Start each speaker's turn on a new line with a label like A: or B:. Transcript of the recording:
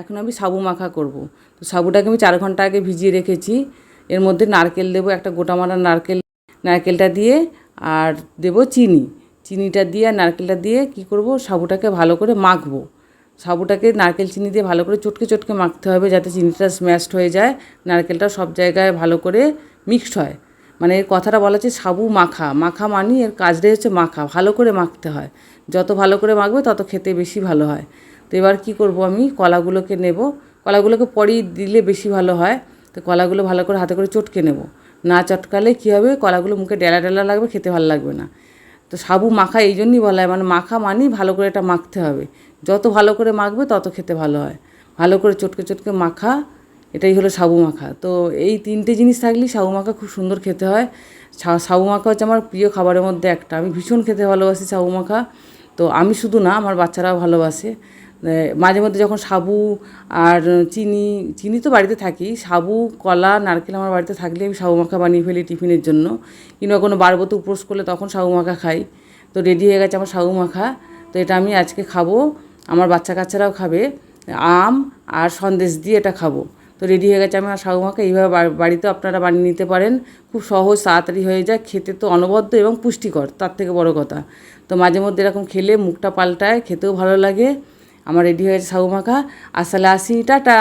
A: এখন আমি সাবু মাখা করব। তো সাবুটাকে আমি 4 ঘন্টা আগে ভিজিয়ে রেখেছি। এর মধ্যে নারকেল দেবো, একটা গোটা মারা নারকেলটা দিয়ে, আর দেবো চিনিটা দিয়ে আর নারকেলটা দিয়ে কী করব, সাবুটাকে ভালো করে মাখবো। সাবুটাকে নারকেল চিনি দিয়ে ভালো করে চটকে চটকে মাখতে হবে, যাতে চিনিটা স্ম্যাশড হয়ে যায়, নারকেলটা সব জায়গায় ভালো করে মিক্সড হয়। মানে এর কথাটা বলা হচ্ছে সাবু মাখা। মাখা মানি এর কাজটাই হচ্ছে মাখা, ভালো করে মাখতে হয়। যত ভালো করে মাখবে তত খেতে বেশি ভালো হয়। তো এবার কী করব, আমি কলাগুলোকে নেব। কলাগুলোকে পরেই দিলে বেশি ভালো হয়। তো কলাগুলো ভালো করে হাতে করে চটকে নেব। না চটকালে কী হবে, কলাগুলো মুখে ডেলা ডেলা লাগবে, খেতে ভালো লাগবে না। তো সাবু মাখা এই জন্যই বলা হয়, মানে মাখা মানেই ভালো করে এটা মাখতে হবে। যত ভালো করে মাখবে তত খেতে ভালো হয়। ভালো করে চটকে চটকে মাখা, এটাই হলো সাবু মাখা। তো এই 3টে জিনিস থাকলেই সাবু মাখা খুব সুন্দর খেতে হয়। সাবু মাখা হচ্ছে আমার প্রিয় খাবারের মধ্যে একটা। আমি ভীষণ খেতে ভালোবাসি সাবু মাখা। তো আমি শুধু না, আমার বাচ্চারাও ভালোবাসে। মাঝে মধ্যে যখন সাবু আর চিনি তো বাড়িতে থাকেই, সাবু, কলা, নারকেল আমার বাড়িতে থাকলে আমি সাবু মাখা বানিয়ে ফেলি টিফিনের জন্য। কিংবা কোনো বারবতে উপোস করলে তখন সাবু মাখা খাই। তো রেডি হয়ে গেছে আমার সাবু মাখা। তো এটা আমি আজকে খাবো, আমার বাচ্চা কাচ্চারাও খাবে। আম আর সন্দেশ দিয়ে এটা খাবো। তো রেডি হয়ে গেছে আমার সাবু মাখা। এইভাবে বাড়িতেও আপনারা বানিয়ে নিতে পারেন। খুব সহজ, তাড়াতাড়ি হয়ে যায়, খেতে তো অনবদ্য এবং পুষ্টিকর, তার থেকে বড় কথা। তো মাঝে মধ্যে এরকম খেলে মুখটা পাল্টায়, খেতেও ভালো লাগে। আমার রেডি হয়ে গেছে সাবু মাখা। আসলে আসি, টাটা।